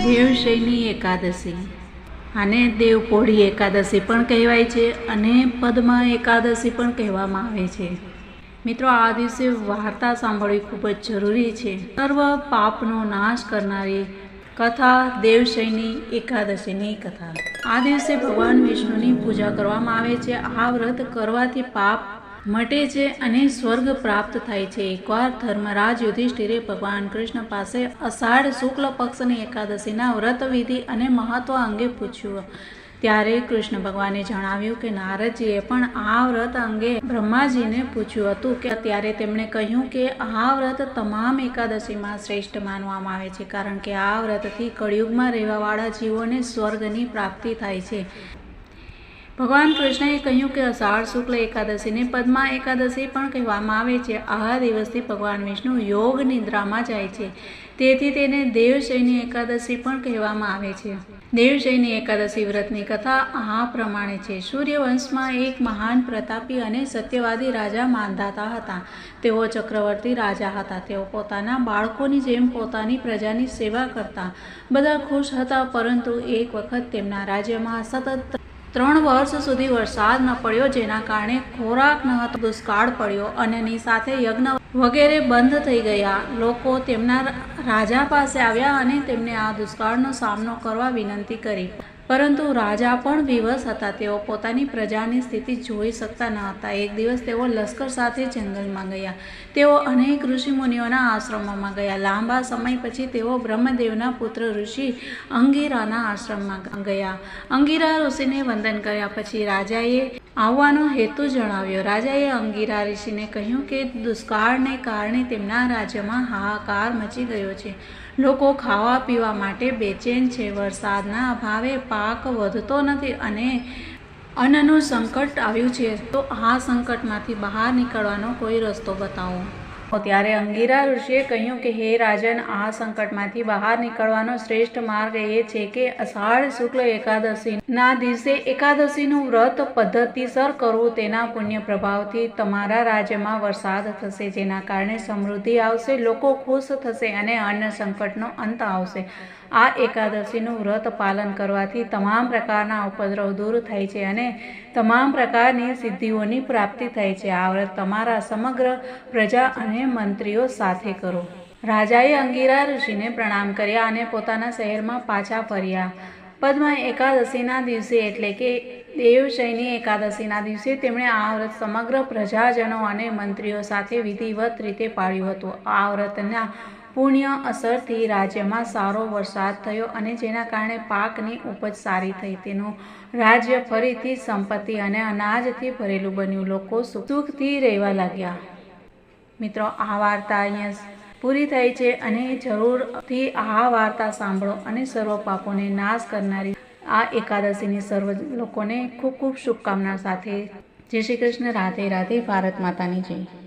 દેવશયની એકાદશી આને દેવપોઢી એકાદશી પણ કહેવાય છે અને પદ્મા એકાદશી પણ કહેવામાં આવે છે। મિત્રો, આ દિવસે વાર્તા સાંભળવી ખૂબ જ જરૂરી છે। સર્વ પાપનો નાશ કરનારી કથા દેવશયની એકાદશીની કથા। આ દિવસે ભગવાન વિષ્ણુની પૂજા કરવામાં આવે છે। આ વ્રત કરવાથી પાપ મટે છે અને સ્વર્ગ પ્રાપ્ત થાય છે। એકવાર ધર્મરાજ યુધિષ્ઠિરે ભગવાન કૃષ્ણ પાસે અષાઢ શુક્લ પક્ષની એકાદશીના વ્રત વિધિ અને મહત્વ અંગે પૂછ્યું। ત્યારે કૃષ્ણ ભગવાને જણાવ્યું કે નારદજીએ પણ આ વ્રત અંગે બ્રહ્માજીને પૂછ્યું હતું કે ત્યારે તેમણે કહ્યું કે આ વ્રત તમામ એકાદશીમાં શ્રેષ્ઠ માનવામાં આવે છે, કારણ કે આ વ્રતથી કળિયુગમાં રહેવાવાળા જીવોને સ્વર્ગની પ્રાપ્તિ થાય છે। ભગવાન કૃષ્ણએ કહ્યું કે અષાઢ શુક્લ એકાદશીને પદ્મા એકાદશી પણ કહેવામાં આવે છે। આ દિવસથી ભગવાન વિષ્ણુ યોગ નિદ્રામાં જાય છે, તેથી તેને દેવશયની એકાદશી પણ કહેવામાં આવે છે। દેવશયની એકાદશી વ્રતની કથા આ પ્રમાણે છે। સૂર્યવંશમાં એક મહાન પ્રતાપી અને સત્યવાદી રાજા માંધાતા હતા। તેઓ ચક્રવર્તી રાજા હતા। તેઓ પોતાના બાળકોની જેમ પોતાની પ્રજાની સેવા કરતા। બધા ખુશ હતા, પરંતુ એક વખત તેમના રાજ્યમાં સતત 3 વર્ષ સુધી વરસાદ ન પડ્યો, જેના કારણે ખોરાક ન હતો, દુષ્કાળ પડ્યો। અન્નની સાથે યજ્ઞ વગેરે બંધ થઈ ગયા। લોકો તેમના રાજા પાસે આવ્યા અને તેમને આ દુષ્કાળનો સામનો કરવા વિનંતી કરી, પરંતુ રાજા પણ વિવશ હતા। તેઓ પોતાની પ્રજાની સ્થિતિ જોઈ શકતા ન હતા। એક દિવસ તેઓ લશ્કર સાથે જંગલમાં ગયા। તેઓ અનેક ઋષિમુનિઓના આશ્રમોમાં ગયા। લાંબા સમય પછી તેઓ બ્રહ્મદેવના પુત્ર ઋષિ અંગિરાના આશ્રમમાં ગયા। અંગિરા ઋષિને વંદન કર્યા પછી રાજાએ આવવાનો હેતુ જણાવ્યો। રાજાએ અંગિરા ઋષિને કહ્યું કે દુષ્કાળને કારણે તેમના રાજ્યમાં હાહાકાર મચી ગયો છે। લોકો ખાવા પીવા માટે બેચેન છે। વરસાદના અભાવે પાક વધતો નથી અને અન્નનું સંકટ આવ્યું છે। તો આ સંકટમાંથી બહાર નીકળવાનો કોઈ રસ્તો બતાવો। ત્યારે અંગિરા ઋષિએ કહ્યું કે હે રાજન, આ સંકટમાંથી બહાર નીકળવાનો શ્રેષ્ઠ માર્ગ એ છે કે અષાઢ શુક્લ એકાદશીના દિવસે એકાદશીનું વ્રત પદ્ધતિસર કરવું। તેના પુણ્ય પ્રભાવથી તમારા રાજ્યમાં વરસાદ થશે, જેના કારણે સમૃદ્ધિ આવશે, લોકો ખુશ થશે અને અન્ન સંકટનો અંત આવશે। આ એકાદશીનું વ્રત પાલન કરવાથી તમામ પ્રકારના ઉપદ્રવ દૂર થાય છે અને તમામ પ્રકારની સિદ્ધિઓની પ્રાપ્તિ થાય છે। આ વ્રત તમારા સમગ્ર પ્રજા અને મંત્રીઓ સાથે કરો। રાજાએ અંગિરા ઋષિને પ્રણામ કર્યા અને પોતાના શહેરમાં પાછા ફર્યા। પદ્મા એકાદશીના દિવસે એટલે કે દેવશયની એકાદશીના દિવસે તેમણે આ વ્રત સમગ્ર પ્રજાજનો અને મંત્રીઓ સાથે વિધિવત રીતે પાળ્યું હતું। આ વ્રતના પુણ્ય અસરથી રાજ્યમાં સારો વરસાદ થયો અને જેના કારણે પાકની ઉપજ સારી થઈ। તેનું રાજ્ય ફરીથી સંપત્તિ અને અનાજથી ભરેલું બન્યું। લોકો સુખથી રહેવા લાગ્યા। મિત્રો, આ વાર્તા અહીંયા પૂરી થાય છે અને જરૂરથી આ વાર્તા સાંભળો અને સર્વ પાપોને નાશ કરનારી આ એકાદશીની સર્વ લોકોને ખૂબ ખૂબ શુભકામના સાથે જય શ્રી કૃષ્ણ। રાધે રાધે। ભારત માતાની જય।